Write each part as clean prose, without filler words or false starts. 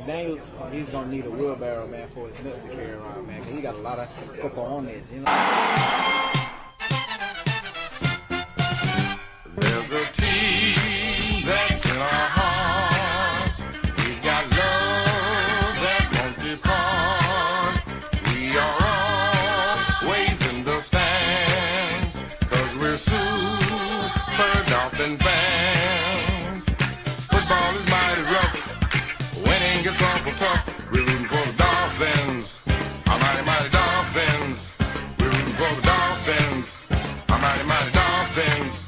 McDaniel's, he's going to need a wheelbarrow, man, for his nuts to carry around, man, because he got a lot of cocoa on this, you know. There's a team that's in our hearts. We've got love that won't depart. We are always in the stands, 'cause we're super Dolphin fans. Football is mighty rough. Winning gets awful tough. We're rooting for the Dolphins. Our mighty, mighty Dolphins. We're rooting for the Dolphins. Our mighty, mighty Dolphins.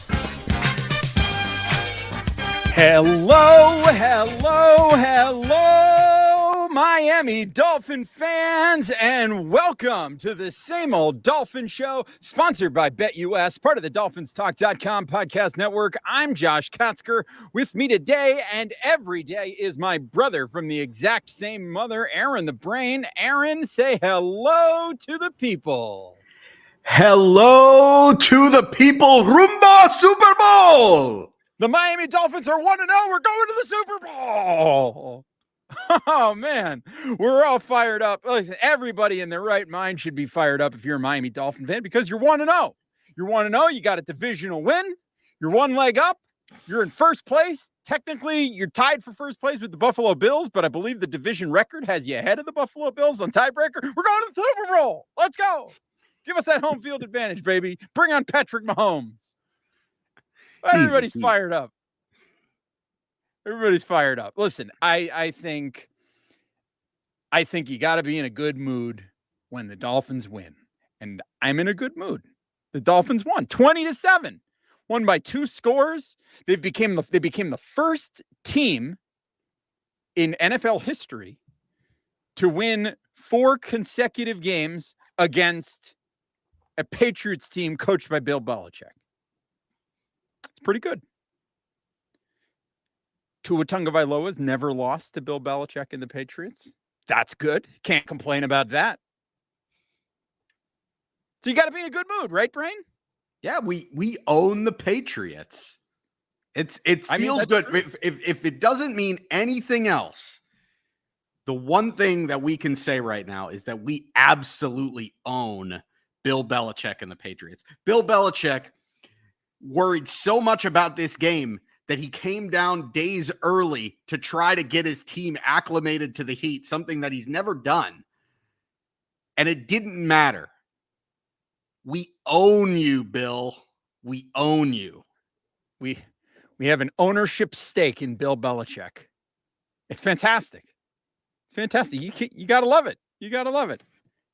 Hello, hello, hello, Miami Dolphin fans, and welcome to the Same Old Dolphin Show, sponsored by BetUS, part of the DolphinsTalk.com podcast network. I'm Josh Kotzker. With me today and every day is my brother from the exact same mother, Aaron the Brain. Aaron, say hello to the people. Hello to the people. Rumba Super Bowl. The Miami Dolphins are 1-0. We're going to the Super Bowl. Oh, man. We're all fired up. Listen, everybody in their right mind should be fired up if you're a Miami Dolphin fan, because you're 1-0. You're 1-0. You got a divisional win. You're one leg up. You're in first place. Technically, you're tied for first place with the Buffalo Bills, but I believe the division record has you ahead of the Buffalo Bills on tiebreaker. We're going to the Super Bowl. Let's go. Give us that home field advantage, baby. Bring on Patrick Mahomes. Everybody's fired up. Everybody's fired up. Listen, I think you got to be in a good mood when the Dolphins win. And I'm in a good mood. The Dolphins won 20-7. Won by 2 scores. They became the first team in NFL history to win 4 consecutive games against a Patriots team coached by Bill Belichick. It's pretty good. Tua Tagovailoa's never lost to Bill Belichick and the Patriots. That's good. Can't complain about that. So you got to be in a good mood, right, Brain? Yeah, we own the Patriots. It feels good. If it doesn't mean anything else, the one thing that we can say right now is that we absolutely own Bill Belichick and the Patriots. Bill Belichick worried so much about this game that he came down days early to try to get his team acclimated to the heat, something that he's never done. And it didn't matter. We own you, Bill. We own you. We have an ownership stake in Bill Belichick. It's fantastic. It's fantastic. You got to love it. You got to love it.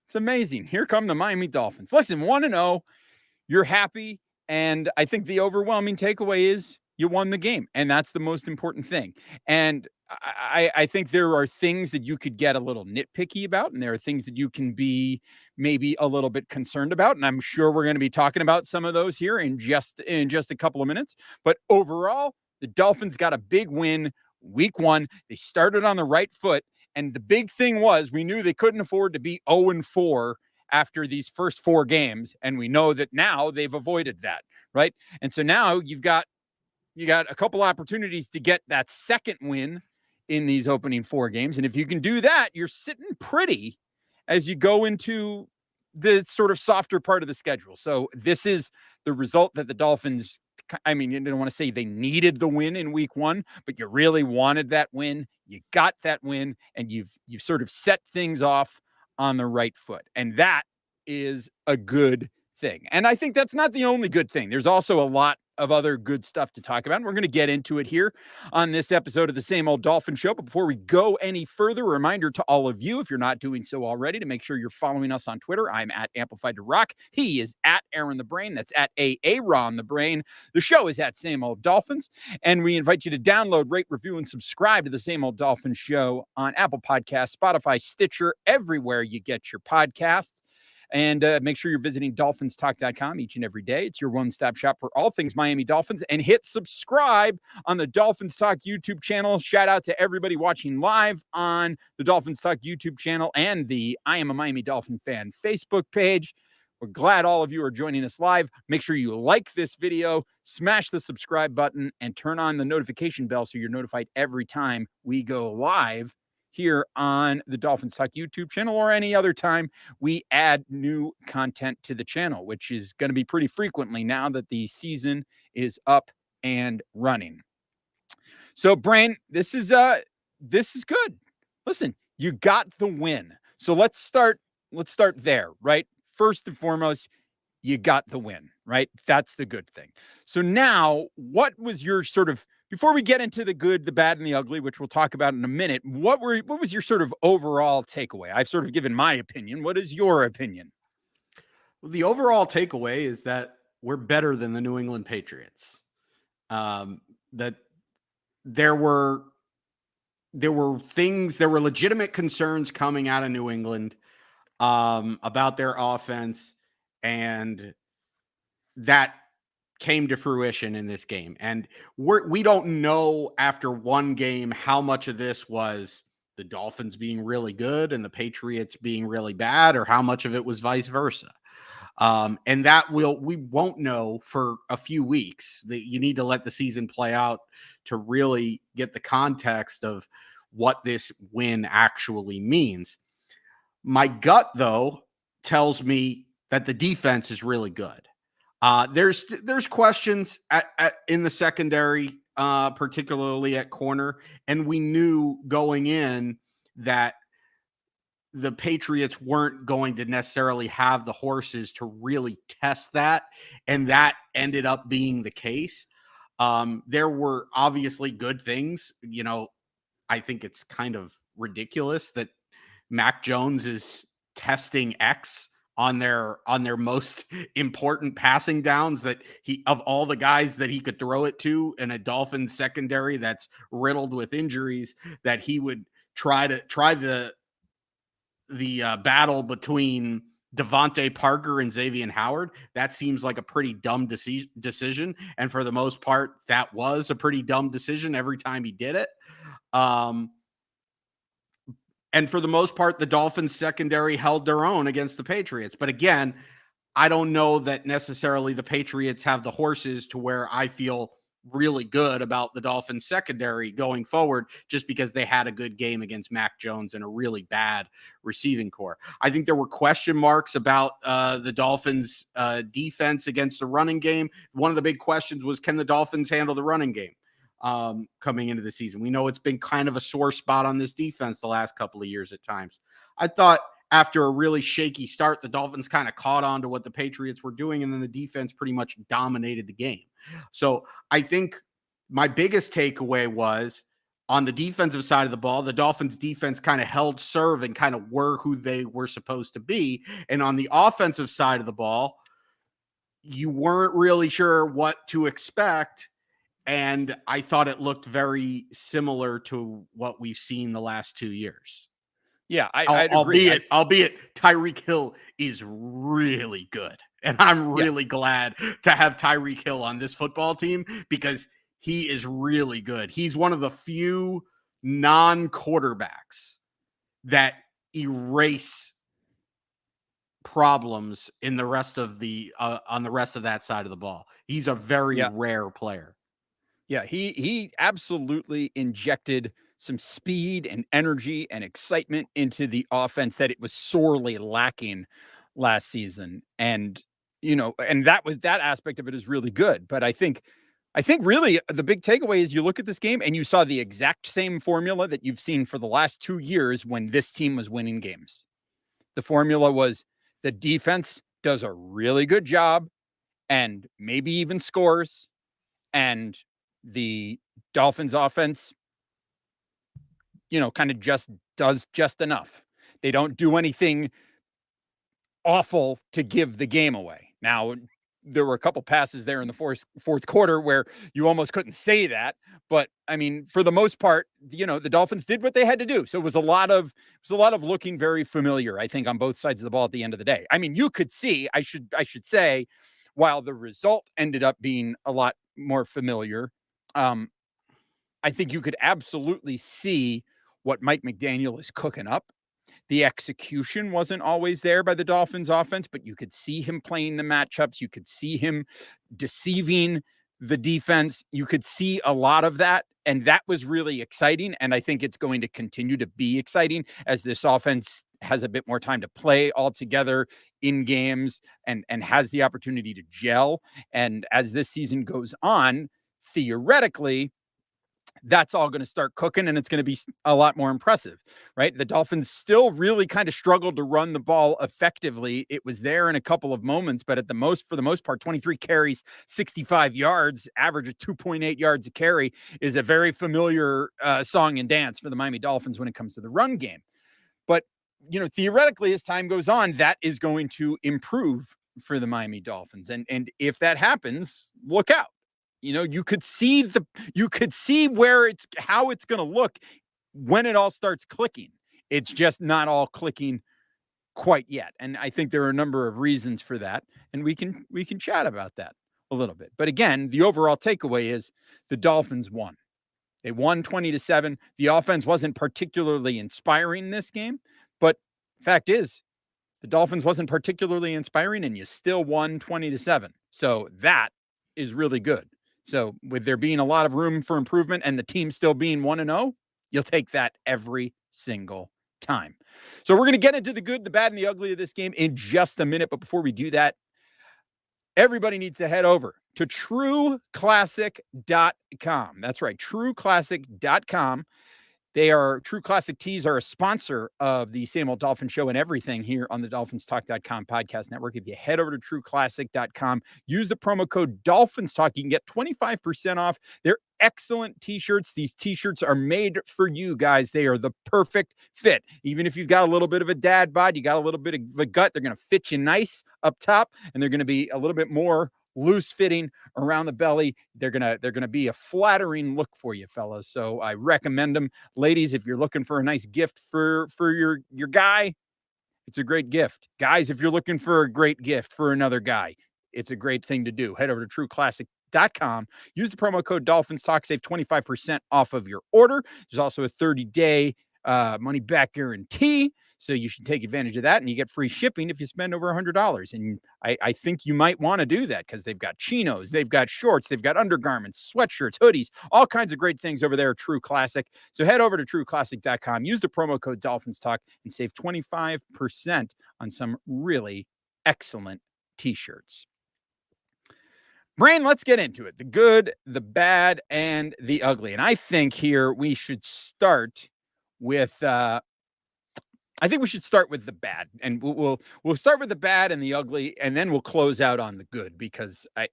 It's amazing. Here come the Miami Dolphins. Listen, 1-0. You're happy. And I think the overwhelming takeaway is you won the game. And that's the most important thing. And I think there are things that you could get a little nitpicky about. And there are things that you can be maybe a little bit concerned about. And I'm sure we're going to be talking about some of those here in just a couple of minutes. But overall, the Dolphins got a big win week 1. They started on the right foot. And the big thing was we knew they couldn't afford to be 0-4 after these first 4 games. And we know that now they've avoided that, right? And so now you got a couple opportunities to get that second win in these opening 4 games. And if you can do that, you're sitting pretty as you go into the sort of softer part of the schedule. So this is the result that the Dolphins, I mean, you don't want to say they needed the win in week 1, but you really wanted that win. You got that win, and you've sort of set things off on the right foot. And that is a good thing. And I think that's not the only good thing. There's also a lot of other good stuff to talk about. And we're going to get into it here on this episode of the Same Old Dolphin Show. But before we go any further, a reminder to all of you, if you're not doing so already, to make sure you're following us on Twitter. I'm at Amplified to Rock. He is at Aaron the Brain. That's at Aaron the Brain. The show is at Same Old Dolphins. And we invite you to download, rate, review, and subscribe to the Same Old Dolphin Show on Apple Podcasts, Spotify, Stitcher, everywhere you get your podcasts. And make sure you're visiting DolphinsTalk.com each and every day. It's your one-stop shop for all things Miami Dolphins. And hit subscribe on the Dolphins Talk YouTube channel. Shout out to everybody watching live on the Dolphins Talk YouTube channel and the I Am a Miami Dolphin Fan Facebook page. We're glad all of you are joining us live. Make sure you like this video, smash the subscribe button, and turn on the notification bell so you're notified every time we go live here on the Dolphins Talk YouTube channel, or any other time we add new content to the channel, which is going to be pretty frequently now that the season is up and running. So, Brain, this is good. Listen, you got the win. So let's start there, right? First and foremost, you got the win, right? That's the good thing. So now, what was your sort of, before we get into the good, the bad, and the ugly, which we'll talk about in a minute, what was your sort of overall takeaway? I've sort of given my opinion. What is your opinion? Well, the overall takeaway is that we're better than the New England Patriots. That there were legitimate concerns coming out of New England about their offense, and that came to fruition in this game. And we don't know after one game how much of this was the Dolphins being really good and the Patriots being really bad, or how much of it was vice versa. And that we won't know for a few weeks. You need to let the season play out to really get the context of what this win actually means. My gut, though, tells me that the defense is really good. There's questions in the secondary, particularly at corner, and we knew going in that the Patriots weren't going to necessarily have the horses to really test that, and that ended up being the case. There were obviously good things. You know, I think it's kind of ridiculous that Mac Jones is testing X on their most important passing downs, that of all the guys that he could throw it to in a Dolphins secondary that's riddled with injuries, that he would try the battle between Devontae Parker and Xavier Howard. That seems like a pretty dumb decision. And for the most part, that was a pretty dumb decision every time he did it. And for the most part, the Dolphins secondary held their own against the Patriots. But again, I don't know that necessarily the Patriots have the horses to where I feel really good about the Dolphins secondary going forward, just because they had a good game against Mac Jones and a really bad receiving core. I think there were question marks about the Dolphins defense against the running game. One of the big questions was, can the Dolphins handle the running game coming into the season? We know it's been kind of a sore spot on this defense the last couple of years at times. I thought after a really shaky start, the Dolphins kind of caught on to what the Patriots were doing, and then the defense pretty much dominated the game. So I think my biggest takeaway was, on the defensive side of the ball, the Dolphins defense kind of held serve and kind of were who they were supposed to be. And on the offensive side of the ball, you weren't really sure what to expect. And I thought it looked very similar to what we've seen the last 2 years. Yeah, I'd agree. Albeit Tyreek Hill is really good. And I'm really glad to have Tyreek Hill on this football team, because he is really good. He's one of the few non-quarterbacks that erase problems in the rest of the on the rest of that side of the ball. He's a very rare player. Yeah, he absolutely injected some speed and energy and excitement into the offense that it was sorely lacking last season. And, you know, and that aspect of it is really good. But I think really the big takeaway is, you look at this game and you saw the exact same formula that you've seen for the last 2 years when this team was winning games. The formula was, the defense does a really good job and maybe even scores, and the Dolphins offense, you know, kind of just does just enough. They don't do anything awful to give the game away. Now, there were a couple passes there in the fourth quarter where you almost couldn't say that, but I mean, for the most part, you know, the Dolphins did what they had to do. So it was a lot of looking very familiar, I think, on both sides of the ball at the end of the day. I mean, you could see, I should say, while the result ended up being a lot more familiar, I think you could absolutely see what Mike McDaniel is cooking up. The execution wasn't always there by the Dolphins offense, but you could see him playing the matchups. You could see him deceiving the defense. You could see a lot of that. And that was really exciting. And I think it's going to continue to be exciting as this offense has a bit more time to play all together in games and has the opportunity to gel. And as this season goes on, theoretically, that's all going to start cooking and it's going to be a lot more impressive, right? The Dolphins still really kind of struggled to run the ball effectively. It was there in a couple of moments, but for the most part, 23 carries, 65 yards, average of 2.8 yards a carry is a very familiar song and dance for the Miami Dolphins when it comes to the run game. But, theoretically, as time goes on, that is going to improve for the Miami Dolphins. And if that happens, look out. You could see how it's going to look when it all starts clicking. It's just not all clicking quite yet. And I think there are a number of reasons for that. And we can chat about that a little bit. But again, the overall takeaway is the Dolphins won. They won 20-7. The offense wasn't particularly inspiring this game, but fact is the Dolphins wasn't particularly inspiring and you still won 20-7. So that is really good. So with there being a lot of room for improvement and the team still being 1-0, you'll take that every single time. So we're going to get into the good, the bad, and the ugly of this game in just a minute. But before we do that, everybody needs to head over to trueclassic.com. That's right, trueclassic.com. True Classic Tees are a sponsor of the Same Old Dolphin Show and everything here on the DolphinsTalk.com podcast network. If you head over to trueclassic.com, use the promo code DolphinsTalk, you can get 25% off. They're excellent t-shirts. These t-shirts are made for you guys. They are the perfect fit. Even if you've got a little bit of a dad bod, you got a little bit of a gut, they're going to fit you nice up top, and they're going to be a little bit more loose fitting around the belly. They're gonna be a flattering look for you, fellas. So I recommend them. Ladies, if you're looking for a nice gift for your guy, it's a great gift. Guys, if you're looking for a great gift for another guy, it's a great thing to do. Head over to trueclassic.com. Use the promo code Dolphins Talk, save 25% off of your order. There's also a 30-day money back guarantee. So you should take advantage of that, and you get free shipping if you spend over $100. And I think you might want to do that because they've got chinos, they've got shorts, they've got undergarments, sweatshirts, hoodies, all kinds of great things over there at True Classic. So head over to trueclassic.com, use the promo code Dolphins Talk, and save 25% on some really excellent t-shirts. Brain, let's get into it. The good, the bad, and the ugly. And I think here we should start with the bad, and we'll start with the bad and the ugly, and then we'll close out on the good, because I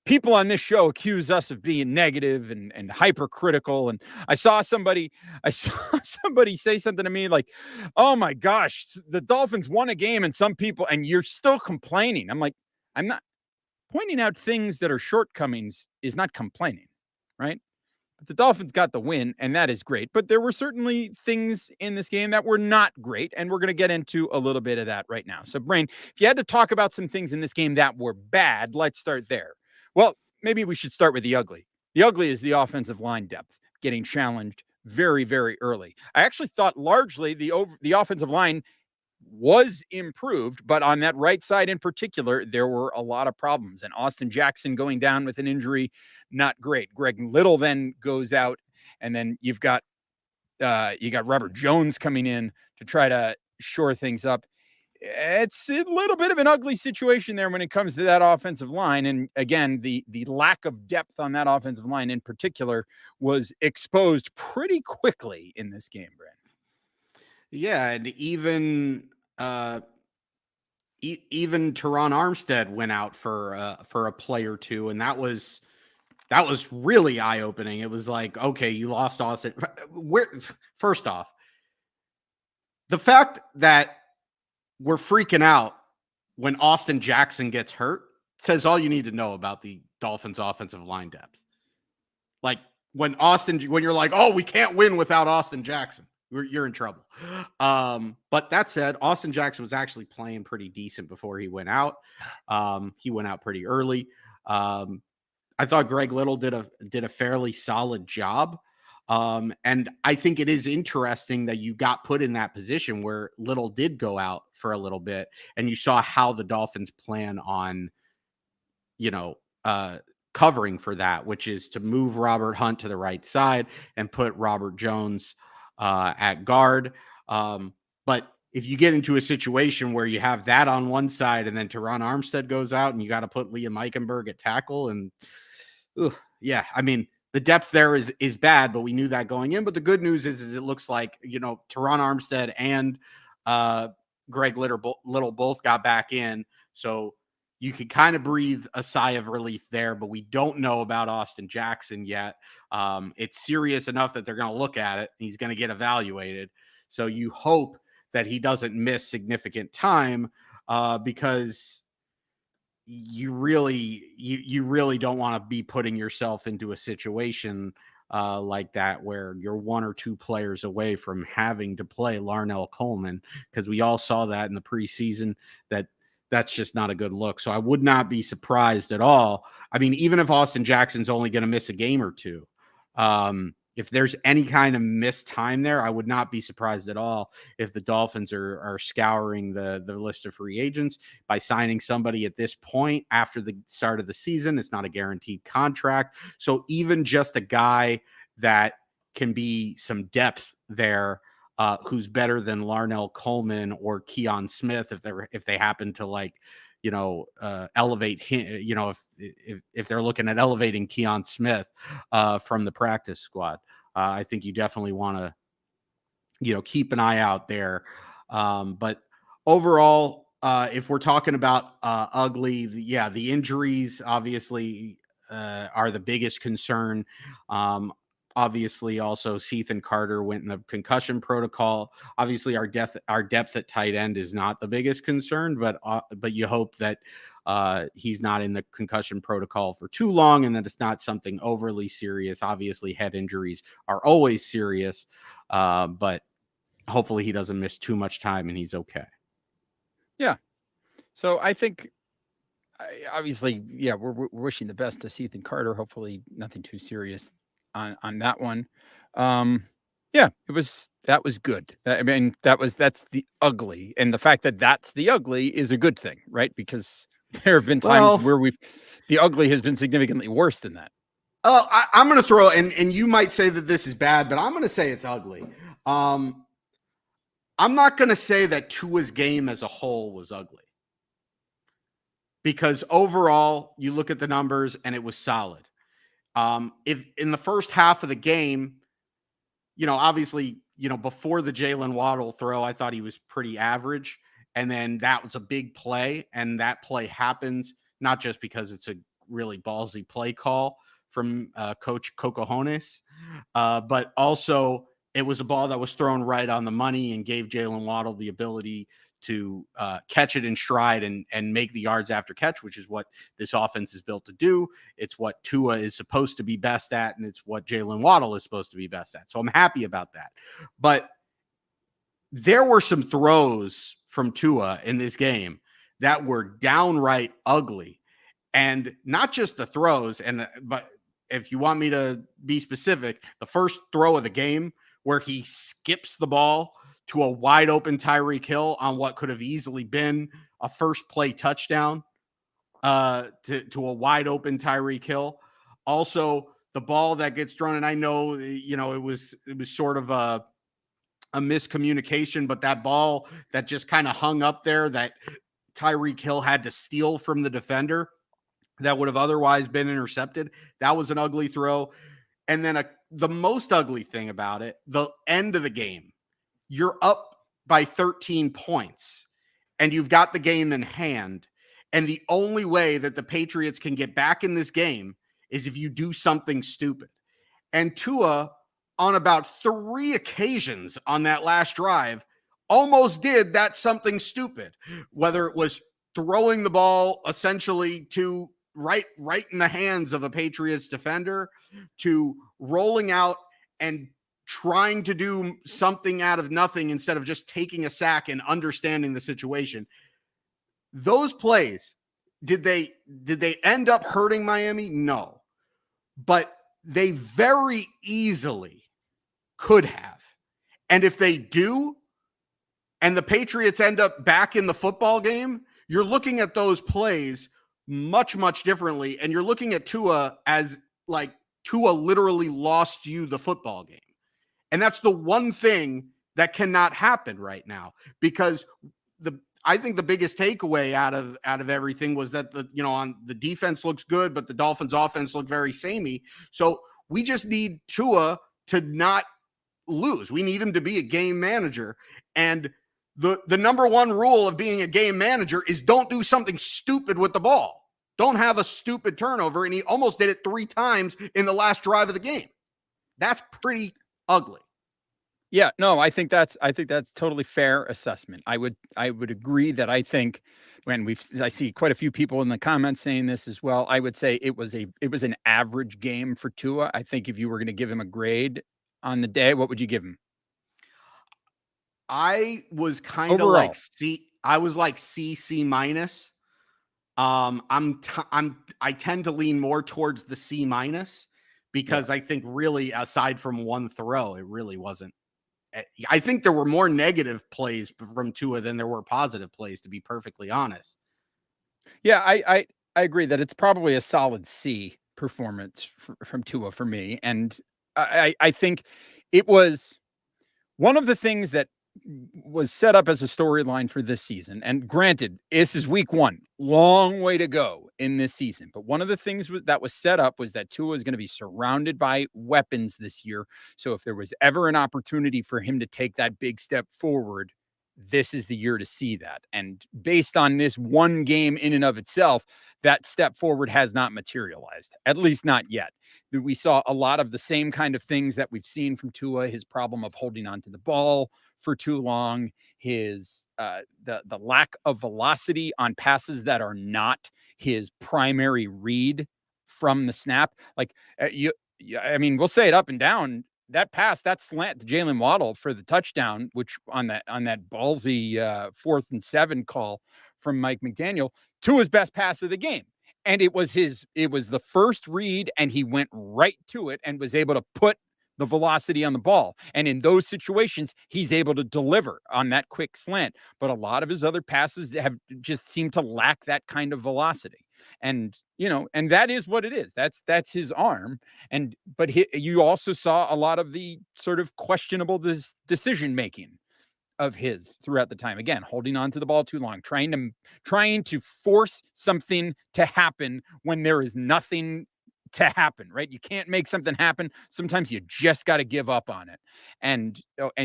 people on this show accuse us of being negative and hypercritical. And I saw somebody say something to me like, "Oh my gosh, the Dolphins won a game," and you're still complaining. I'm like, I'm not pointing out things that are shortcomings is not complaining, right? But the Dolphins got the win, and that is great. But there were certainly things in this game that were not great, and we're going to get into a little bit of that right now. So, Brain, if you had to talk about some things in this game that were bad, let's start there. Well, maybe we should start with the ugly. The ugly is the offensive line depth getting challenged very, very early. I actually thought largely the offensive line was improved, but on that right side in particular, there were a lot of problems. And Austin Jackson going down with an injury, not great. Greg Little then goes out, and then you got Robert Jones coming in to try to shore things up. It's a little bit of an ugly situation there when it comes to that offensive line. And again, the lack of depth on that offensive line in particular was exposed pretty quickly in this game, Brent. Yeah, and even Teron Armstead went out for a play or two, and that was really eye-opening. It was like, okay, you lost Austin. First off, the fact that we're freaking out when Austin Jackson gets hurt says all you need to know about the Dolphins' offensive line depth. Like when you're like, oh, we can't win without Austin Jackson. You're in trouble. But that said, Austin Jackson was actually playing pretty decent before he went out. He went out pretty early. I thought Greg Little did a fairly solid job. And I think it is interesting that you got put in that position where Little did go out for a little bit, and you saw how the Dolphins plan on, covering for that, which is to move Robert Hunt to the right side and put Robert Jones at guard. But if you get into a situation where you have that on one side and then Teron Armstead goes out and you got to put Liam Eichenberg at tackle, and yeah, I mean, the depth there is bad, but we knew that going in. But the good news is it looks like, Teron Armstead and Greg Little both got back in. So you could kind of breathe a sigh of relief there, but we don't know about Austin Jackson yet. It's serious enough that they're going to look at it. And he's going to get evaluated. So you hope that he doesn't miss significant time because you really don't want to be putting yourself into a situation like that where you're one or two players away from having to play Larnell Coleman, because we all saw that in the preseason that's just not a good look. So I would not be surprised at all. I mean, even if Austin Jackson's only going to miss a game or two, if there's any kind of missed time there, I would not be surprised at all if the Dolphins are scouring the list of free agents by signing somebody at this point after the start of the season. It's not a guaranteed contract. So even just a guy that can be some depth there, who's better than Larnell Coleman or Keon Smith, if they happen to elevate him, if they're looking at elevating Keon Smith from the practice squad, I think you definitely want to, keep an eye out there. But overall, if we're talking about ugly, the injuries obviously are the biggest concern. Obviously, also Ethan Carter went in the concussion protocol. Obviously, our depth at tight end is not the biggest concern, but you hope that he's not in the concussion protocol for too long, and that it's not something overly serious. Obviously, head injuries are always serious, but hopefully he doesn't miss too much time and he's okay. Yeah. So I think, obviously, we're wishing the best to Ethan Carter. Hopefully, nothing too serious on that one. That was good. I mean, that's the ugly, and the fact that that's the ugly is a good thing, right? Because there have been times where the ugly has been significantly worse than that. I'm going to throw, and you might say that this is bad, but I'm going to say it's ugly. I'm not going to say that Tua's game as a whole was ugly, because overall you look at the numbers and it was solid. If in the first half of the game, obviously, before the Jaylen Waddle throw, I thought he was pretty average. And then that was a big play. And that play happens not just because it's a really ballsy play call from Coach Cocojones, but also it was a ball that was thrown right on the money and gave Jaylen Waddle the ability to catch it in stride and make the yards after catch, which is what this offense is built to do. It's what Tua is supposed to be best at, and it's what Jaylen Waddle is supposed to be best at. So I'm happy about that. But there were some throws from Tua in this game that were downright ugly. And not just the throws, but if you want me to be specific, the first throw of the game where he skips the ball to a wide open Tyreek Hill on what could have easily been a first play touchdown to a wide open Tyreek Hill. Also, the ball that gets thrown, and I know, it was sort of a miscommunication, but that ball that just kind of hung up there that Tyreek Hill had to steal from the defender that would have otherwise been intercepted, that was an ugly throw. And then the most ugly thing about it, the end of the game, you're up by 13 points and you've got the game in hand. And the only way that the Patriots can get back in this game is if you do something stupid. And Tua, on about 3 occasions on that last drive, almost did that something stupid, whether it was throwing the ball essentially to right in the hands of a Patriots defender, to rolling out and trying to do something out of nothing instead of just taking a sack and understanding the situation. Those plays, did they end up hurting Miami? No. But they very easily could have. And if they do, and the Patriots end up back in the football game, you're looking at those plays much, much differently. And you're looking at Tua as like Tua literally lost you the football game. And that's the one thing that cannot happen right now, because I think the biggest takeaway out of everything was that on the defense looks good, but the Dolphins offense looked very samey. So we just need Tua to not lose. We need him to be a game manager. And the number one rule of being a game manager is don't do something stupid with the ball. Don't have a stupid turnover. And he almost did it 3 times in the last drive of the game. That's pretty ugly. Yeah, no, I think that's totally fair assessment. I would agree that I think I see quite a few people in the comments saying this as well. I would say it was an average game for Tua. I think if you were going to give him a grade on the day, what would you give him? I was kind of like C. I was like C minus. I tend to lean more towards the C minus because I think really, aside from one throw, it really wasn't. I think there were more negative plays from Tua than there were positive plays, to be perfectly honest. Yeah, I agree that it's probably a solid C performance from Tua for me. And I think it was one of the things that was set up as a storyline for this season. And granted, this is week 1, long way to go in this season. But one of the things that was set up was that Tua is going to be surrounded by weapons this year. So if there was ever an opportunity for him to take that big step forward, this is the year to see that. And based on this one game in and of itself, that step forward has not materialized, at least not yet. We saw a lot of the same kind of things that we've seen from Tua, his problem of holding onto the ball for too long, his the lack of velocity on passes that are not his primary read from the snap. Like we'll say it up and down. That pass, that slant to Jaylen Waddle for the touchdown, which on that ballsy 4th and 7 call from Mike McDaniel, Tua's best pass of the game. And it was the first read, and he went right to it and was able to put the velocity on the ball. And in those situations, he's able to deliver on that quick slant. But a lot of his other passes have just seemed to lack that kind of velocity. And, and that is what it is. That's his arm. But you also saw a lot of the sort of questionable decision-making of his throughout the time. Again, holding on to the ball too long, trying to force something to happen when there is nothing to happen, right? You can't make something happen. Sometimes you just got to give up on it and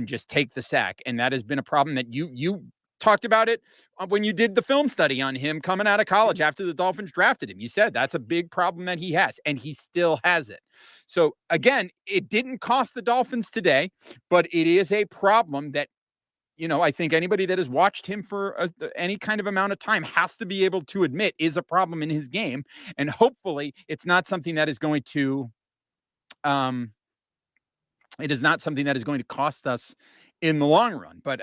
just take the sack. And that has been a problem that you talked about it when you did the film study on him coming out of college after the Dolphins drafted him. You said that's a big problem that he has, and he still has it. So again, it didn't cost the Dolphins today, but it is a problem that, I think anybody that has watched him for any kind of amount of time has to be able to admit is a problem in his game. And hopefully it's not something that is going to, cost us in the long run. But,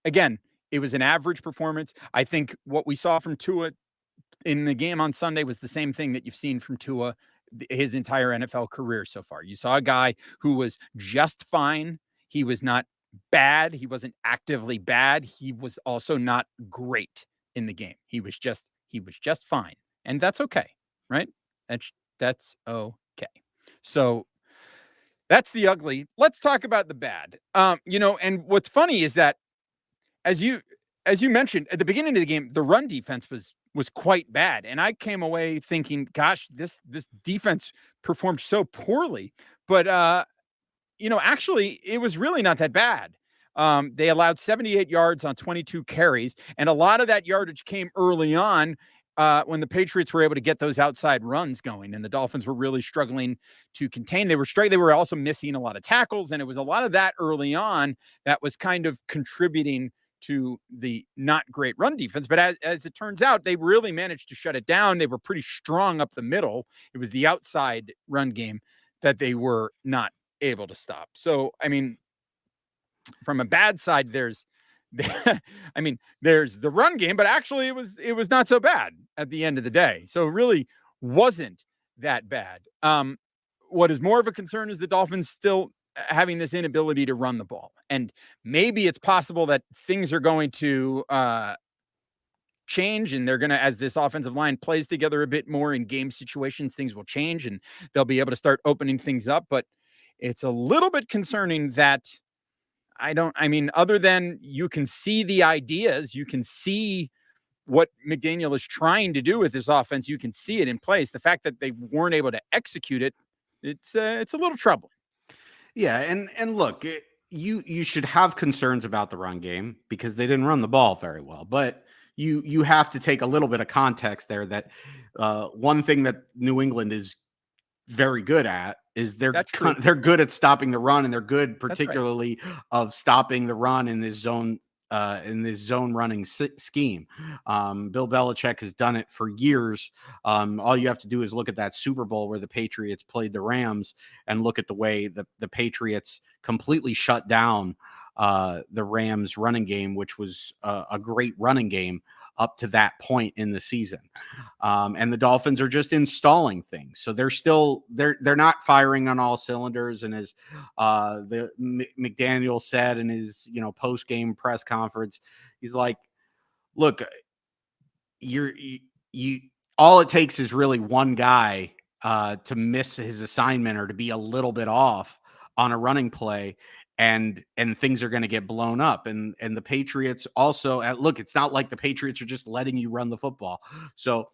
again, it was an average performance. I think what we saw from Tua in the game on Sunday was the same thing that you've seen from Tua his entire NFL career so far. You saw a guy who was just fine. He was not bad. He wasn't actively bad. He was also not great in the game. He was just fine. And that's okay, right? That's okay. So that's the ugly. Let's talk about the bad. And what's funny is that as you mentioned at the beginning of the game, the run defense was quite bad. And I came away thinking, gosh, this defense performed so poorly. But actually, it was really not that bad. They allowed 78 yards on 22 carries, and a lot of that yardage came early on when the Patriots were able to get those outside runs going, and the Dolphins were really struggling to contain. They were also missing a lot of tackles, and it was a lot of that early on that was kind of contributing to the not great run defense. But as it turns out, they really managed to shut it down. They were pretty strong up the middle. It was the outside run game that they were not able to stop. So, from a bad side, there's the run game, but actually it was not so bad at the end of the day. So it really wasn't that bad. What is more of a concern is the Dolphins still having this inability to run the ball. And maybe it's possible that things are going to change, and they're going to, as this offensive line plays together a bit more in game situations, things will change and they'll be able to start opening things up. But it's a little bit concerning that other than you can see the ideas, you can see what McDaniel is trying to do with this offense, you can see it in place. The fact that they weren't able to execute it, it's a little troubling. Yeah, and look, you should have concerns about the run game because they didn't run the ball very well. But you have to take a little bit of context there that one thing that New England is very good at is they're good at stopping the run, and they're good particularly of stopping the run in this zone running scheme. Bill Belichick has done it for years. All you have to do is look at that Super Bowl where the Patriots played the Rams and look at the way the Patriots completely shut down the Rams running game, which was a great running game up to that point in the season. And the Dolphins are just installing things. So they're not firing on all cylinders. And as the McDaniel said in his, post-game press conference, he's like, look, all it takes is really one guy to miss his assignment or to be a little bit off on a running play, and things are going to get blown up. And the Patriots also, look, it's not like the Patriots are just letting you run the football. So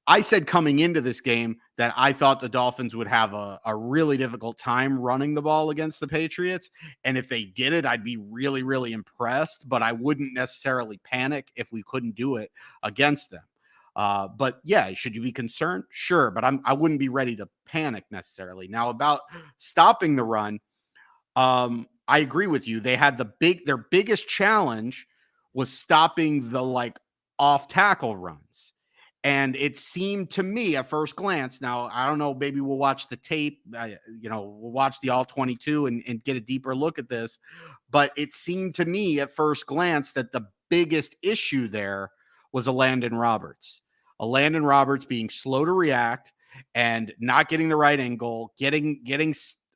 I said coming into this game that I thought the Dolphins would have a really difficult time running the ball against the Patriots. And if they did it, I'd be really, really impressed, but I wouldn't necessarily panic if we couldn't do it against them. But yeah, should you be concerned? Sure. But I wouldn't be ready to panic necessarily. Now about stopping the run. I agree with you. They had their biggest challenge was stopping the off tackle runs. And it seemed to me at first glance, now I don't know, maybe we'll watch the tape, we'll watch the all 22 and get a deeper look at this. But it seemed to me at first glance that the biggest issue there was a Landon Roberts being slow to react and not getting the right angle, getting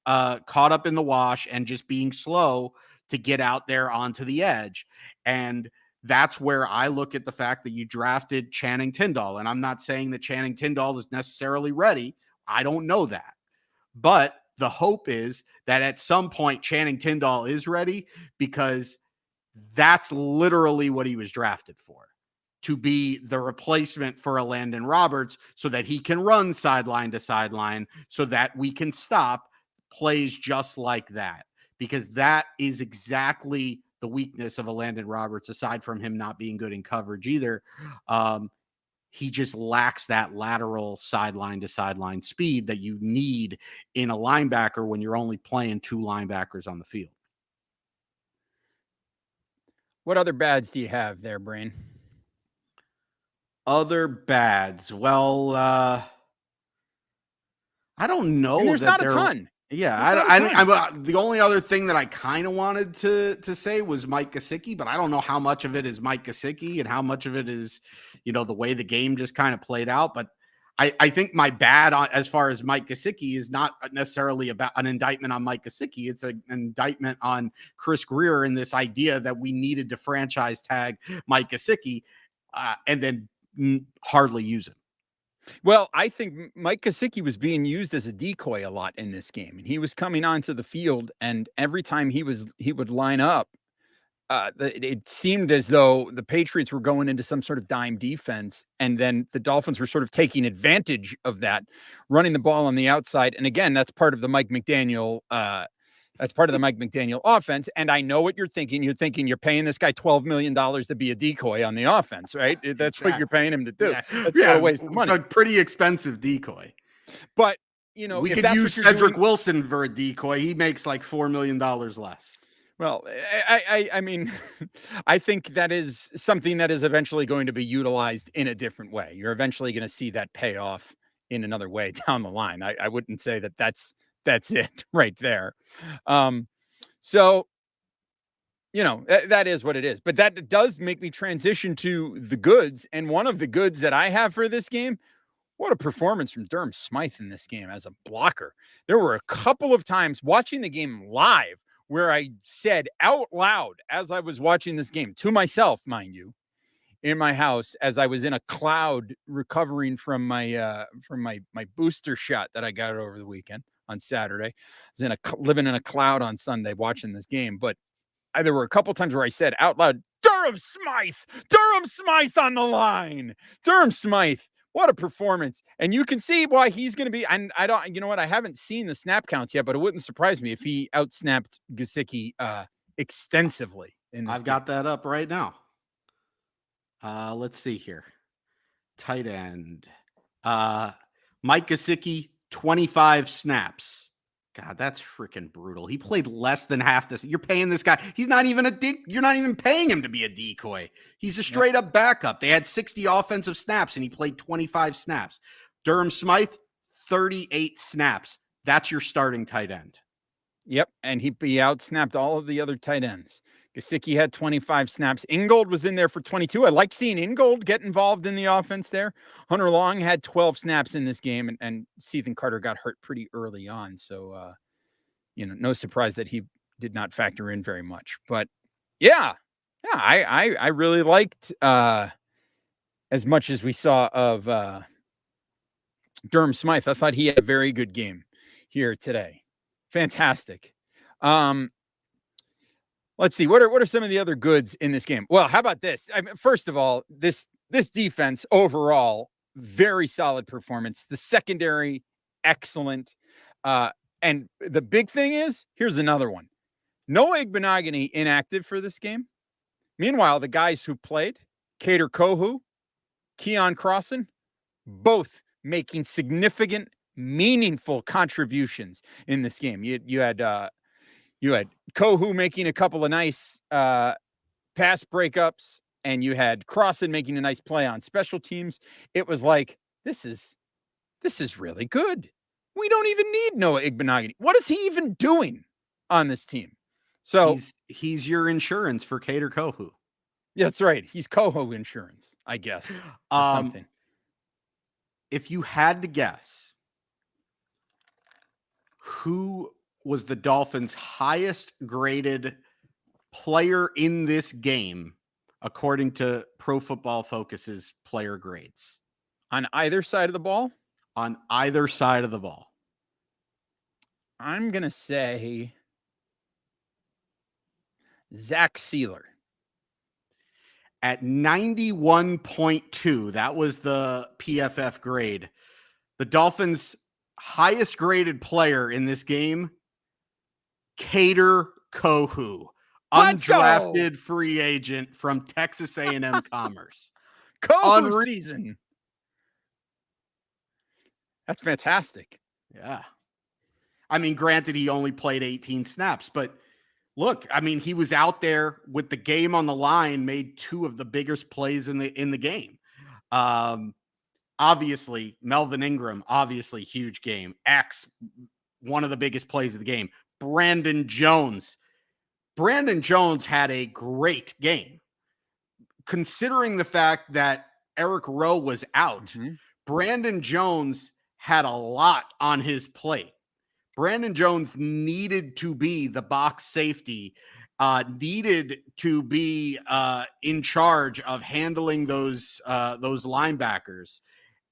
caught up in the wash and just being slow to get out there onto the edge. And that's where I look at the fact that you drafted Channing Tindall. And I'm not saying that Channing Tindall is necessarily ready. I don't know that. But the hope is that at some point Channing Tindall is ready, because that's literally what he was drafted for, to be the replacement for a Landon Roberts so that he can run sideline to sideline so that we can stop plays just like that, because that is exactly the weakness of a Landon Roberts, aside from him not being good in coverage either. He just lacks that lateral sideline to sideline speed that you need in a linebacker when you're only playing two linebackers on the field. What other bads do you have there, Brain? Other bads? Well, I don't know. And there's not a ton. Yeah, the only other thing that I kind of wanted to say was Mike Gesicki, but I don't know how much of it is Mike Gesicki and how much of it is, the way the game just kind of played out. But I think my bad as far as Mike Gesicki is not necessarily about an indictment on Mike Gesicki. It's an indictment on Chris Greer and this idea that we needed to franchise tag Mike Gesicki and then hardly use him. Well, I think Mike Gesicki was being used as a decoy a lot in this game, and he was coming onto the field, and every time he would line up, it seemed as though the Patriots were going into some sort of dime defense, and then the Dolphins were sort of taking advantage of that, running the ball on the outside. And again, that's part of the Mike McDaniel. That's part of the Mike McDaniel offense. And I know what you're thinking. You're thinking you're paying this guy $12 million to be a decoy on the offense, right? That's exactly what you're paying him to do. Yeah. That's a waste of money. It's a pretty expensive decoy. But, we could use Cedric Wilson for a decoy. He makes like $4 million less. Well, I mean, I think that is something that is eventually going to be utilized in a different way. You're eventually going to see that pay off in another way down the line. I wouldn't say that that's it right there. So, that is what it is. But that does make me transition to the goods. And one of the goods that I have for this game, what a performance from Durham Smythe in this game as a blocker. There were a couple of times watching the game live where I said out loud as I was watching this game to myself, mind you, in my house as I was in a cloud recovering from my booster shot that I got over the weekend on Saturday. I was living in a cloud on Sunday watching this game, but there were a couple times where I said out loud, Durham Smythe on the line. Durham Smythe. What a performance. And you can see why he's going to be, and I don't, you know what? I haven't seen the snap counts yet, but it wouldn't surprise me if he outsnapped Gesicki extensively. I've got that up right now. Let's see here. Tight end. Mike Gesicki, 25 snaps. God, that's freaking brutal. He played less than half this. You're paying this guy. He's not even you're not even paying him to be a decoy. He's a straight up backup. They had 60 offensive snaps and he played 25 snaps. Durham Smythe, 38 snaps. That's your starting tight end. Yep. And he outsnapped all of the other tight ends. Gesicki had 25 snaps. Ingold was in there for 22. I liked seeing Ingold get involved in the offense there. Hunter Long had 12 snaps in this game, and Sethan Carter got hurt pretty early on. So, no surprise that he did not factor in very much. But I really liked as much as we saw of Durham Smythe. I thought he had a very good game here today. Fantastic. Let's see. What are some of the other goods in this game? Well, how about this? First of all, this defense overall, very solid performance. The secondary, excellent. And the big thing is, here's another one. Noah Igbenogany inactive for this game. Meanwhile, the guys who played, Kader Kohu, Keon Crossan, both making significant, meaningful contributions in this game. You had Kohu making a couple of nice pass breakups, and you had Crossan making a nice play on special teams. It was like, this is really good. We don't even need Noah Igbenogany. What is he even doing on this team? So he's your insurance for Kader Kohu. Yeah, that's right. He's Kohu insurance, I guess. Something. If you had to guess, who was the Dolphins' highest graded player in this game, according to Pro Football Focus's player grades? On either side of the ball? On either side of the ball. I'm going to say Zach Sealer. At 91.2, that was the PFF grade. The Dolphins' highest graded player in this game, Kader Kohu, undrafted free agent from Texas A&M Commerce. Kohu season. That's fantastic. Yeah. I mean, granted, he only played 18 snaps, but look, I mean, he was out there with the game on the line, made two of the biggest plays in the game. Obviously, Melvin Ingram, obviously huge game. One of the biggest plays of the game. Brandon Jones had a great game. Considering the fact that Eric Rowe was out, Brandon Jones had a lot on his plate. Brandon Jones needed to be the box safety, needed to be in charge of handling those linebackers.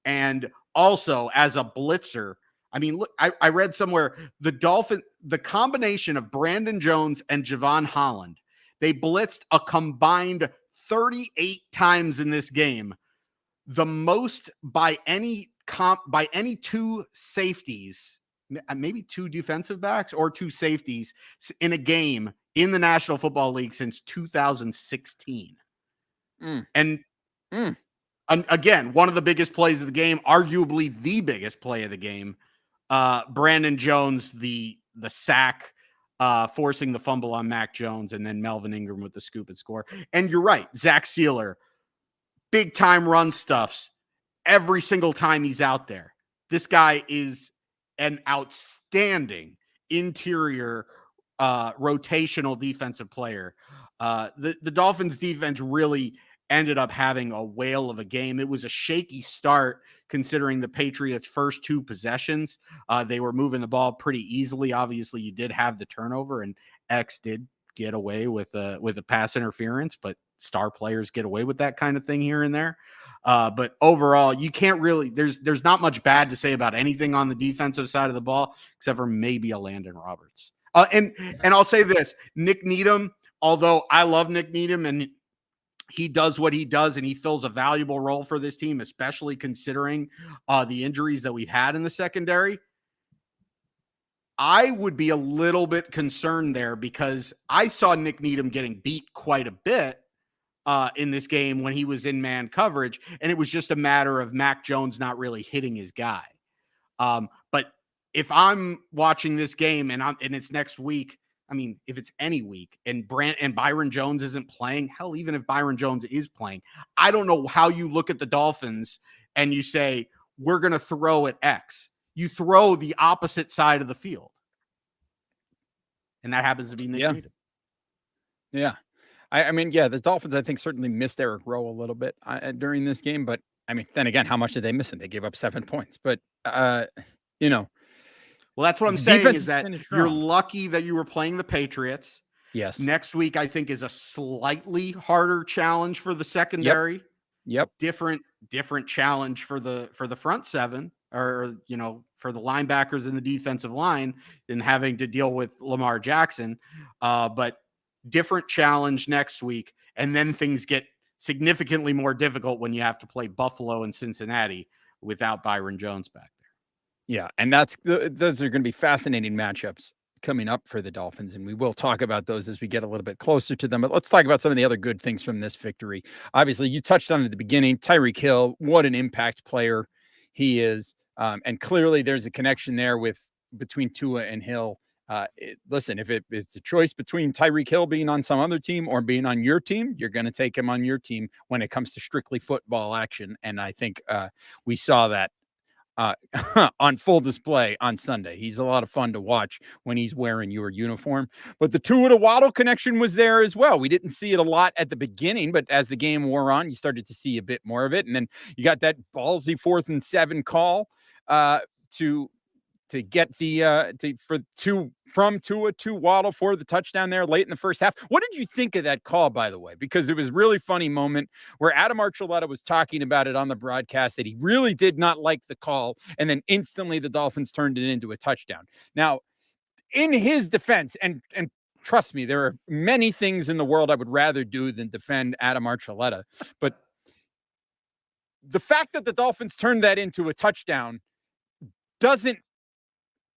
And also as a blitzer, I mean, look, I read somewhere the combination of Brandon Jones and Javon Holland, they blitzed a combined 38 times in this game, the most by any two safeties, maybe two defensive backs or two safeties in a game in the National Football League since 2016. And again, one of the biggest plays of the game, arguably the biggest play of the game. Brandon Jones, the sack, forcing the fumble on Mac Jones, and then Melvin Ingram with the scoop and score. And you're right, Zach Sealer, big time run stuffs every single time he's out there. This guy is an outstanding interior rotational defensive player. The Dolphins defense really ended up having a whale of a game. It was a shaky start considering the Patriots' first two possessions. They were moving the ball pretty easily. Obviously, you did have the turnover, and X did get away with a pass interference, but star players get away with that kind of thing here and there. But overall, you can't really, there's not much bad to say about anything on the defensive side of the ball, except for maybe a Landon Roberts. And I'll say this, Nick Needham, although I love Nick Needham and he does what he does and he fills a valuable role for this team, especially considering the injuries that we've had in the secondary. I would be a little bit concerned there because I saw Nick Needham getting beat quite a bit in this game when he was in man coverage, and it was just a matter of Mac Jones not really hitting his guy. But if I'm watching this game and it's next week, I mean, if it's any week and Byron Jones isn't playing, hell, even if Byron Jones is playing, I don't know how you look at the Dolphins and you say, we're going to throw at X. You throw the opposite side of the field. And that happens to be Nick Needham. Yeah. I mean, the Dolphins, I think, certainly missed Eric Rowe a little bit during this game. But, I mean, then again, how much did they miss him? They gave up 7 points. But, you know. Well, that's what I'm saying is that you're lucky that you were playing the Patriots. Yes. Next week, I think, is a slightly harder challenge for the secondary. Yep. Different challenge for the front seven, or, you know, for the linebackers and the defensive line and having to deal with Lamar Jackson. But different challenge next week. And then things get significantly more difficult when you have to play Buffalo and Cincinnati without Byron Jones back there. Yeah. And those are going to be fascinating matchups coming up for the Dolphins. And we will talk about those as we get a little bit closer to them. But let's talk about some of the other good things from this victory. Obviously, you touched on it at the beginning, Tyreek Hill, what an impact player he is. And clearly there's a connection there between Tua and Hill. Listen, if it's a choice between Tyreek Hill being on some other team or being on your team, you're going to take him on your team when it comes to strictly football action. And I think we saw that on full display on Sunday. He's a lot of fun to watch when he's wearing your uniform. But the Tua to Waddle connection was there as well. We didn't see it a lot at the beginning, but as the game wore on, you started to see a bit more of it. And then you got that ballsy 4th and 7 call to get from Tua to Waddle for the touchdown there late in the first half. What did you think of that call, by the way? Because it was a really funny moment where Adam Archuleta was talking about it on the broadcast that he really did not like the call, and then instantly the Dolphins turned it into a touchdown. Now, in his defense, and trust me, there are many things in the world I would rather do than defend Adam Archuleta, but the fact that the Dolphins turned that into a touchdown doesn't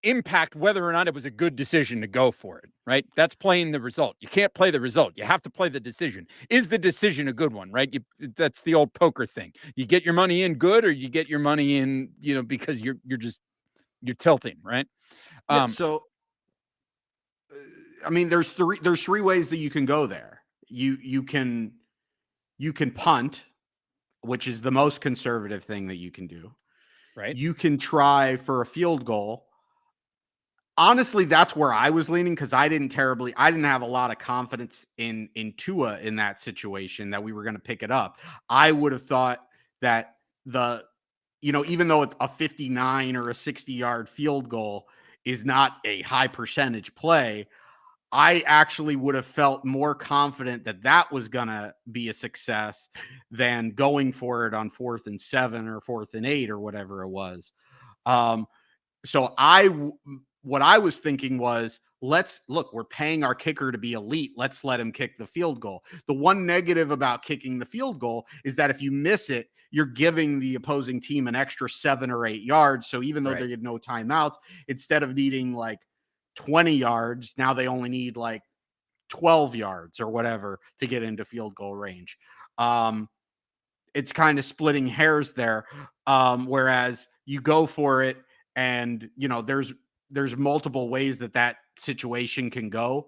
impact whether or not it was a good decision to go for it, right? That's playing the result. You can't play the result. You have to play the decision. Is the decision a good one, right? That's the old poker thing. You get your money in good, or you get your money in, because you're tilting, right? So, I mean, there's three ways that you can go there. You can punt, which is the most conservative thing that you can do. Right. You can try for a field goal. Honestly, that's where I was leaning, because I didn't have a lot of confidence in Tua in that situation that we were going to pick it up. I would have thought that even though a 59 or a 60-yard field goal is not a high percentage play, I actually would have felt more confident that was going to be a success than going for it on 4th and 7 or 4th and 8 or whatever it was. So what I was thinking was, we're paying our kicker to be elite. Let's let him kick the field goal. The one negative about kicking the field goal is that if you miss it, you're giving the opposing team an extra 7 or 8 yards. So even though they had no timeouts, instead of needing like 20 yards, now they only need like 12 yards or whatever to get into field goal range. It's kind of splitting hairs there. Whereas you go for it and, there's multiple ways that situation can go.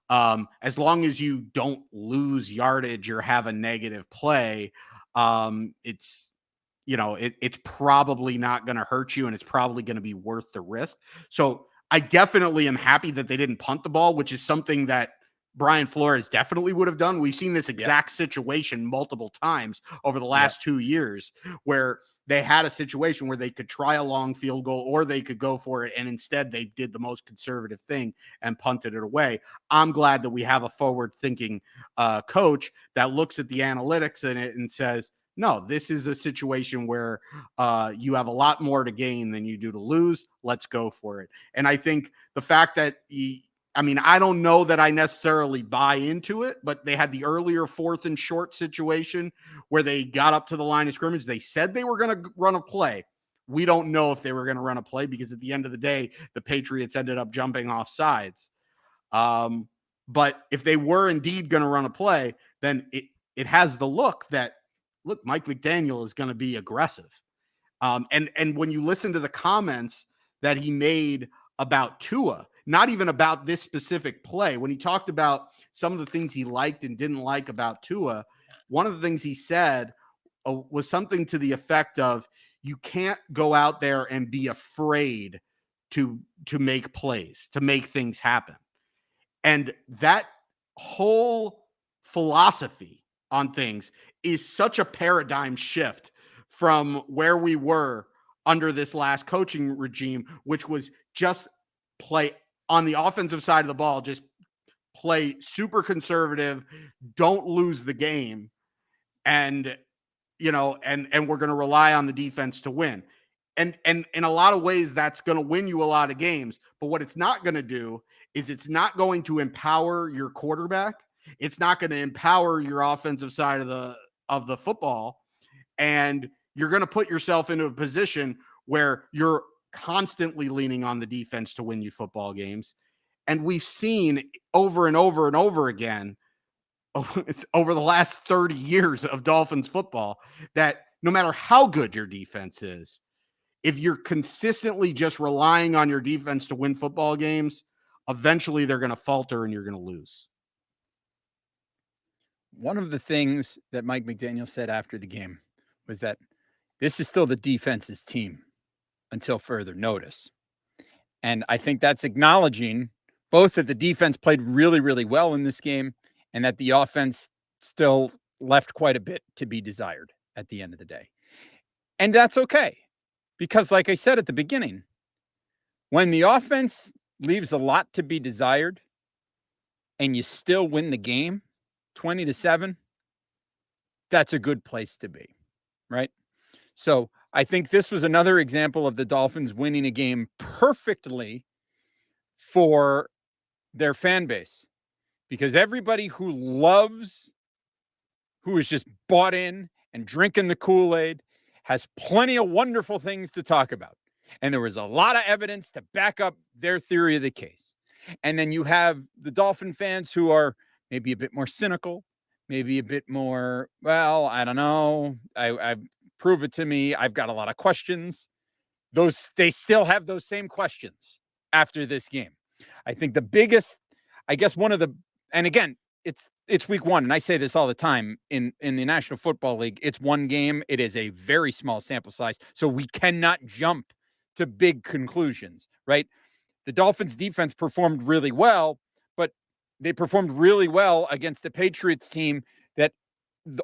As long as you don't lose yardage or have a negative play, it's probably not going to hurt you, and it's probably going to be worth the risk. So I definitely am happy that they didn't punt the ball, which is something that Brian Flores definitely would have done. We've seen this exact situation multiple times over the last 2 years where they had a situation where they could try a long field goal or they could go for it. And instead they did the most conservative thing and punted it away. I'm glad that we have a forward thinking coach that looks at the analytics in it and says, no, this is a situation where you have a lot more to gain than you do to lose. Let's go for it. And I think the fact that I don't know that I necessarily buy into it, but they had the earlier 4th and short situation where they got up to the line of scrimmage. They said they were going to run a play. We don't know if they were going to run a play because at the end of the day, the Patriots ended up jumping off sides. But if they were indeed going to run a play, then it has the look, Mike McDaniel is going to be aggressive. And when you listen to the comments that he made about Tua, not even about this specific play, when he talked about some of the things he liked and didn't like about Tua, one of the things he said was something to the effect of, you can't go out there and be afraid to make plays, to make things happen. And that whole philosophy on things is such a paradigm shift from where we were under this last coaching regime, which was just play on the offensive side of the ball, just play super conservative, don't lose the game. And, and we're going to rely on the defense to win. And in a lot of ways, that's going to win you a lot of games. But what it's not going to do is it's not going to empower your quarterback. It's not going to empower your offensive side of the football. And you're going to put yourself into a position where you're constantly leaning on the defense to win you football games. And we've seen over and over and over again over the last 30 years of Dolphins football that no matter how good your defense is, if you're consistently just relying on your defense to win football games, eventually they're going to falter and you're going to lose. One of the things that Mike McDaniel said after the game was that this is still the defense's team until further notice. And I think that's acknowledging both that the defense played really, really well in this game and that the offense still left quite a bit to be desired at the end of the day. And that's okay. Because like I said at the beginning, when the offense leaves a lot to be desired and you still win the game 20-7, that's a good place to be, right? So I think this was another example of the Dolphins winning a game perfectly for their fan base, because everybody who is just bought in and drinking the Kool-Aid has plenty of wonderful things to talk about. And there was a lot of evidence to back up their theory of the case. And then you have the Dolphin fans who are maybe a bit more cynical, maybe a bit more, well, I don't know. I prove it to me. I've got a lot of questions. They still have those same questions after this game. I think the biggest, and again, it's week 1. And I say this all the time in the National Football League, it's one game. It is a very small sample size. So we cannot jump to big conclusions, right? The Dolphins defense performed really well, but they performed really well against the Patriots team that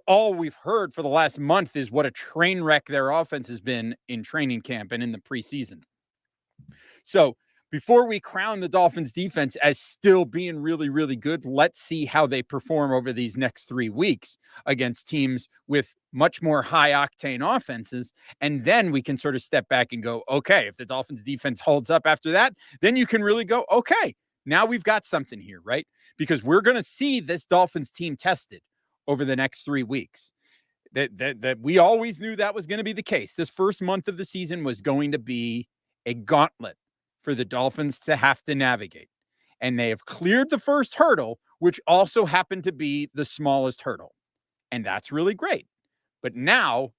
all we've heard for the last month is what a train wreck their offense has been in training camp and in the preseason. So before we crown the Dolphins defense as still being really, really good, let's see how they perform over these next 3 weeks against teams with much more high octane offenses. And then we can sort of step back and go, okay, if the Dolphins defense holds up after that, then you can really go, okay, now we've got something here, right? Because we're going to see this Dolphins team tested over the next 3 weeks. That we always knew that was going to be the case. This first month of the season was going to be a gauntlet for the Dolphins to have to navigate. And they have cleared the first hurdle, which also happened to be the smallest hurdle. And that's really great. But now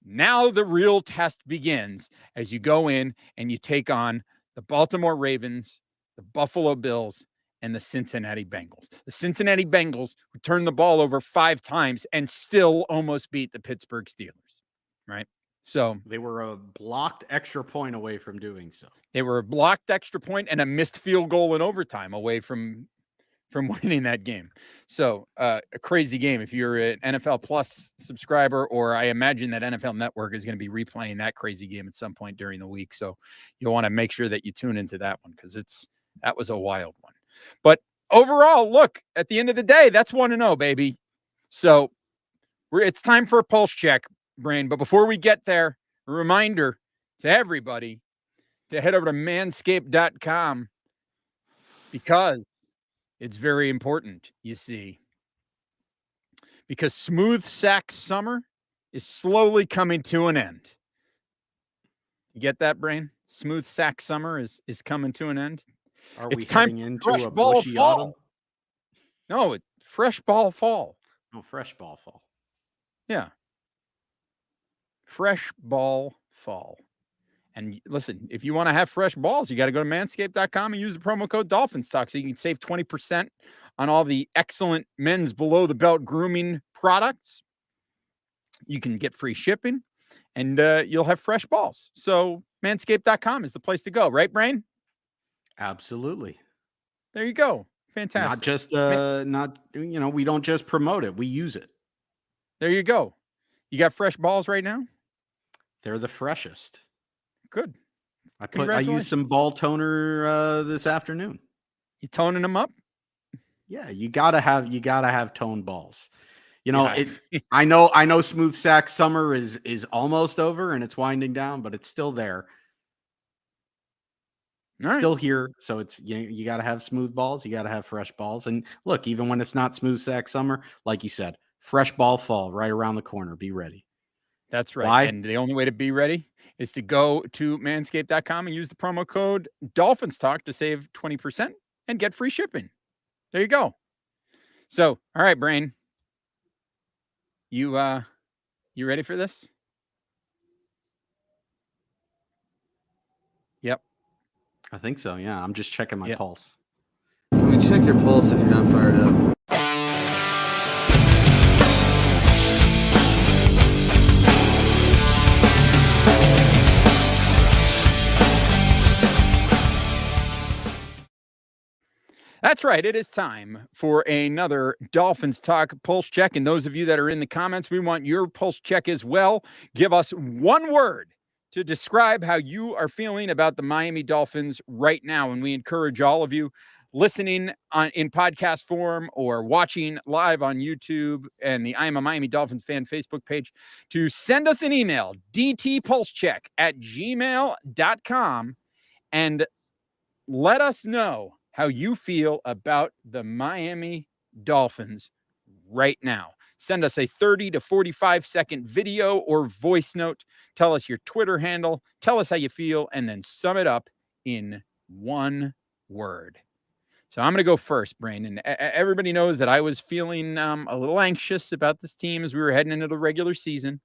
the real test begins as you go in and you take on the Baltimore Ravens, the Buffalo Bills, and the Cincinnati Bengals. The Cincinnati Bengals, who turned the ball over 5 times and still almost beat the Pittsburgh Steelers, right? So they were a blocked extra point away from doing so. They were a blocked extra point and a missed field goal in overtime away from from winning that game. So a crazy game. If you're an NFL Plus subscriber, or I imagine that NFL Network is going to be replaying that crazy game at some point during the week. So you'll want to make sure that you tune into that one, because that was a wild one. But overall, look, at the end of the day, that's 1-0, baby. So it's time for a pulse check, Brain. But before we get there, a reminder to everybody to head over to manscaped.com, because it's very important, you see. Because smooth sack summer is slowly coming to an end. You get that, Brain? Smooth sack summer is coming to an end. Are It's we time heading into fresh a ball bushy fall. autumn? No, it's fresh ball fall. Oh, fresh ball fall. Yeah. Fresh ball fall. And listen, if you want to have fresh balls, you got to go to manscaped.com and use the promo code Dolphins Talk, so you can save 20% on all the excellent men's below the belt grooming products. You can get free shipping, and you'll have fresh balls. So manscaped.com is the place to go, right, Brain? Absolutely. There you go. Fantastic. Not just we don't just promote it, we use it. There you go. You got fresh balls right now? They're the freshest. Good. I used some ball toner this afternoon. You toning them up? Yeah, you gotta have toned balls. You know, Yeah. I know smooth sack summer is almost over and it's winding down, but it's still there. All right. Still here. So it's, you got to have smooth balls. You got to have fresh balls. And look, even when it's not smooth sack summer, like you said, fresh ball fall right around the corner. Be ready. That's right. Why? And the only way to be ready is to go to manscaped.com and use the promo code Dolphins Talk to save 20% and get free shipping. There you go. So, all right, Brain. You ready for this? Yep. I think so. Yeah. I'm just checking my pulse. Let me check your pulse if you're not fired up. That's right. It is time for another Dolphins Talk pulse check. And those of you that are in the comments, we want your pulse check as well. Give us one word to describe how you are feeling about the Miami Dolphins right now. And we encourage all of you listening in podcast form or watching live on YouTube and the I Am a Miami Dolphins Fan Facebook page to send us an email, dtpulsecheck@gmail.com, and let us know how you feel about the Miami Dolphins right now. Send us a 30 to 45-second video or voice note. Tell us your Twitter handle. Tell us how you feel, and then sum it up in one word. So I'm going to go first, Brandon. Everybody knows that I was feeling a little anxious about this team as we were heading into the regular season.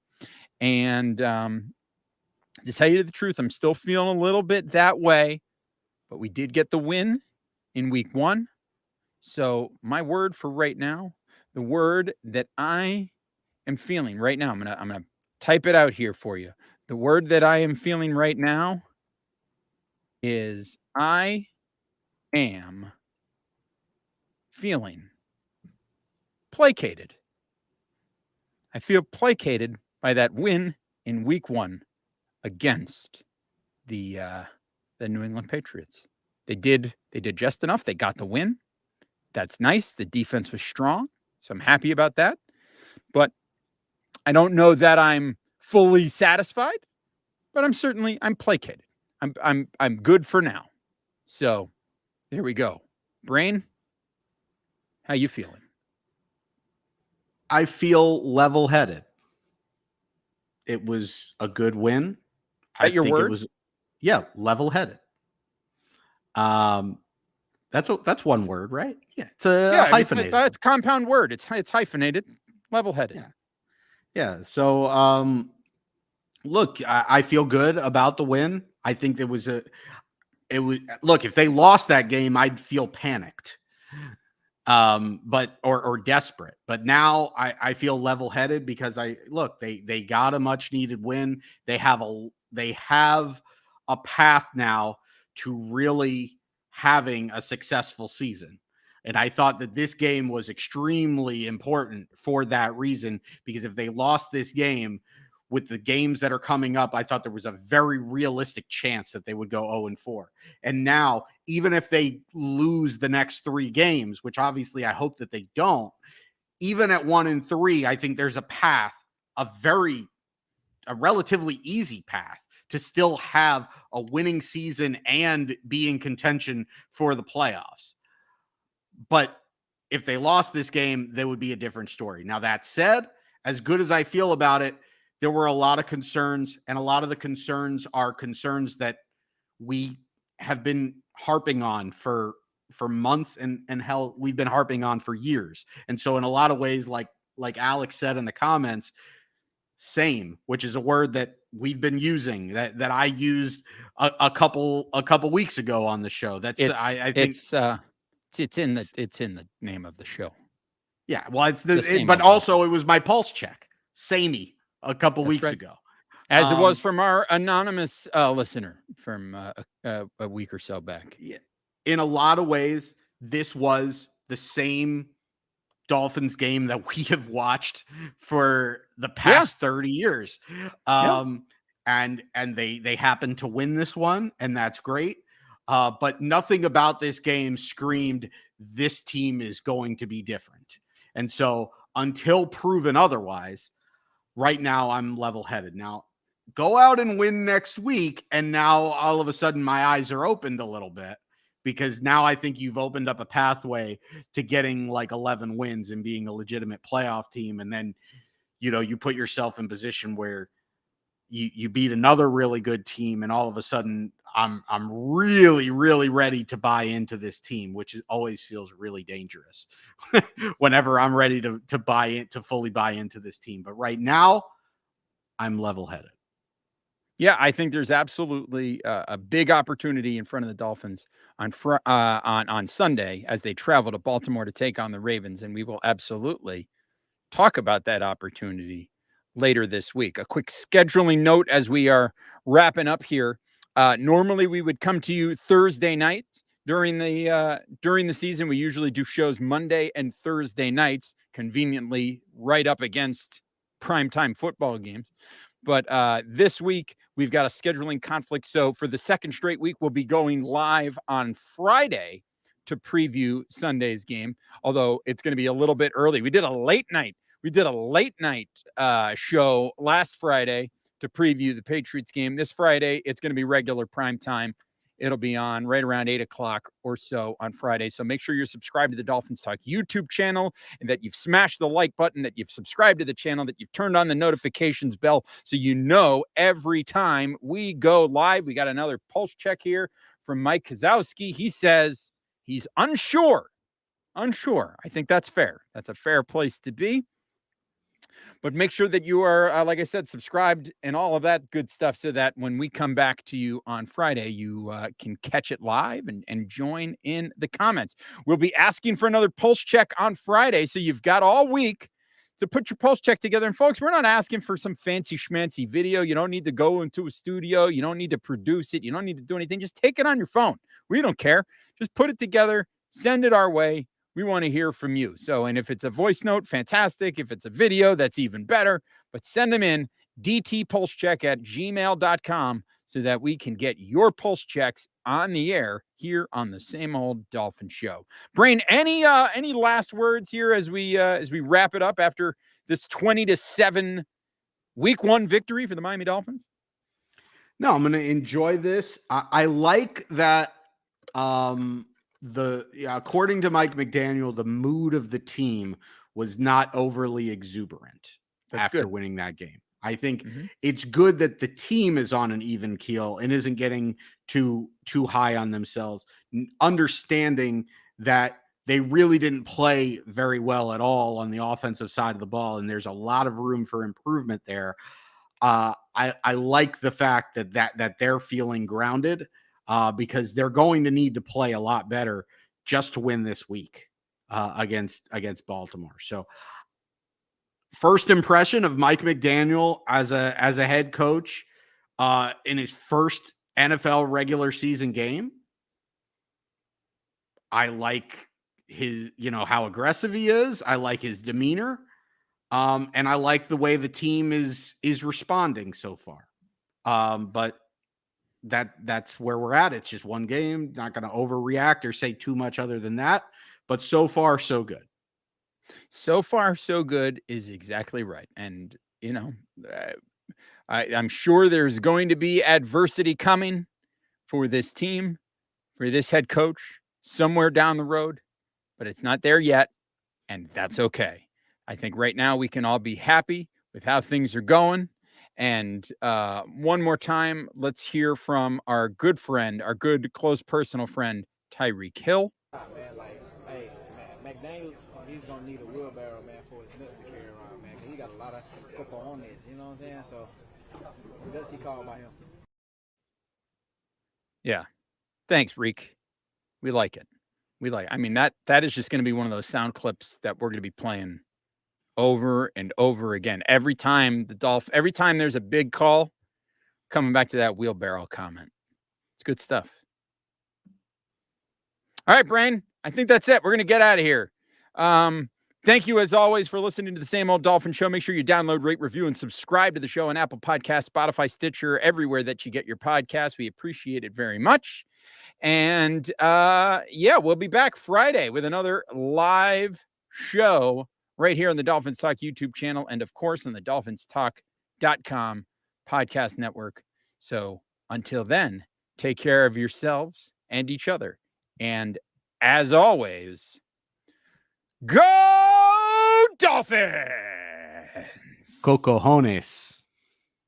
And to tell you the truth, I'm still feeling a little bit that way. But we did get the win in week 1. So my word for right now, the word that I am feeling right now, I'm gonna type it out here for you. The word that I am feeling right now is I am feeling placated. I feel placated by that win in week 1 against the New England Patriots. They did just enough. They got the win. That's nice. The defense was strong, so I'm happy about that. But I don't know that I'm fully satisfied, but I'm placated. I'm good for now. So there we go. Brain, how you feeling? I feel level-headed. It was a good win. Your word? It was, level-headed. That's one word, right? Yeah, it's hyphenated. It's a compound word. It's hyphenated, level-headed. Yeah. So, look, I feel good about the win. I think look, if they lost that game, I'd feel panicked, or desperate. But now I feel level-headed because they got a much-needed win. They have a path now to really having a successful season. And I thought that this game was extremely important for that reason, because if they lost this game with the games that are coming up, I thought there was a very realistic chance that they would go 0-4. And now, even if they lose the next 3 games, which obviously I hope that they don't, even at 1-3, I think there's a path, a relatively easy path to still have a winning season and be in contention for the playoffs. But if they lost this game, there would be a different story. Now, that said, as good as I feel about it, there were a lot of concerns, and a lot of the concerns are concerns that we have been harping on for months, and hell, we've been harping on for years. And so in a lot of ways, like Alex said in the comments, same, which is a word that we've been using, that I used a couple weeks ago on the show. I think it's in the name of the show. Yeah, well, but also it was my pulse check, samey, a couple weeks ago, as it was from our anonymous listener from a week or so back. Yeah, in a lot of ways, this was the same Dolphins game that we have watched for the past 30 years. And they happened to win this one, and that's great. But nothing about this game screamed, this team is going to be different. And so until proven otherwise, right now I'm level-headed. Now, go out and win next week, and now all of a sudden my eyes are opened a little bit, because now I think you've opened up a pathway to getting like 11 wins and being a legitimate playoff team. And then, you put yourself in position where you beat another really good team, and all of a sudden I'm really, really ready to buy into this team, which always feels really dangerous whenever I'm ready to fully buy into this team. But right now I'm level-headed. Yeah, I think there's absolutely a big opportunity in front of the Dolphins on Sunday as they travel to Baltimore to take on the Ravens, and we will absolutely talk about that opportunity later this week. A quick scheduling note as we are wrapping up here. Normally we would come to you Thursday night during the season. We usually do shows Monday and Thursday nights, conveniently right up against primetime football games. But this week we've got a scheduling conflict. So for the second straight week, we'll be going live on Friday to preview Sunday's game, although it's going to be a little bit early. We did a late night show last Friday to preview the Patriots game. This Friday, it's going to be regular prime time. It'll be on right around 8 o'clock or so on Friday. So make sure you're subscribed to the Dolphins Talk YouTube channel, and that you've smashed the like button, that you've subscribed to the channel, that you've turned on the notifications bell so you know every time we go live. We got another pulse check here from Mike Kozowski. He says he's unsure. I think that's fair. That's a fair place to be. But make sure that you are, like I said, subscribed and all of that good stuff, so that when we come back to you on Friday, you can catch it live and join in the comments. We'll be asking for another pulse check on Friday, so you've got all week to put your pulse check together. And folks, we're not asking for some fancy schmancy video. You don't need to go into a studio. You don't need to produce it. You don't need to do anything. Just take it on your phone. We don't care. Just put it together, send it our way. We want to hear from you. So, and if it's a voice note, fantastic. If it's a video, that's even better. But send them in, dtpulsecheck@gmail.com, so that we can get your pulse checks on the air here on the Same Old Dolphin Show. Brain, any last words here as we wrap it up after this 20-7 Week 1 victory for the Miami Dolphins? No, I'm going to enjoy this. I like that. According to Mike McDaniel, the mood of the team was not overly exuberant after winning that game. I think it's good that the team is on an even keel and isn't getting too high on themselves, understanding that they really didn't play very well at all on the offensive side of the ball, and there's a lot of room for improvement there. I like the fact that they're feeling grounded, because they're going to need to play a lot better just to win this week against Baltimore. So first impression of Mike McDaniel as a head coach in his first NFL regular season game. I like his, how aggressive he is. I like his demeanor. And I like the way the team is responding so far. But that's where we're at. It's just one game. Not going to overreact or say too much other than that. But so far, so good. So far, so good is exactly right. And, I'm sure there's going to be adversity coming for this team, for this head coach somewhere down the road, but it's not there yet. And that's okay. I think right now we can all be happy with how things are going. And one more time, let's hear from our good friend, our good close personal friend, Tyreek Hill. Man, like, hey, man, McDaniel's, he's gonna need a wheelbarrow, man, for his nuts to carry around, man. 'Cause he got a lot of cocoa on this, you know what I'm saying? So, does he call by him? Yeah. Thanks, Reek. We like it. I mean, that is just going to be one of those sound clips that we're going to be playing over and over again. Every time there's a big call, coming back to that wheelbarrow comment. It's good stuff. All right, Brain. I think that's it. We're going to get out of here. Thank you, as always, for listening to the Same Old Dolphin Show. Make sure you download, rate, review, and subscribe to the show on Apple Podcasts, Spotify, Stitcher, everywhere that you get your podcasts. We appreciate it very much. And, we'll be back Friday with another live show right here on the Dolphins Talk YouTube channel and, of course, on the dolphinstalk.com podcast network. So until then, take care of yourselves and each other. And as always, go Dolphins! Cocojones.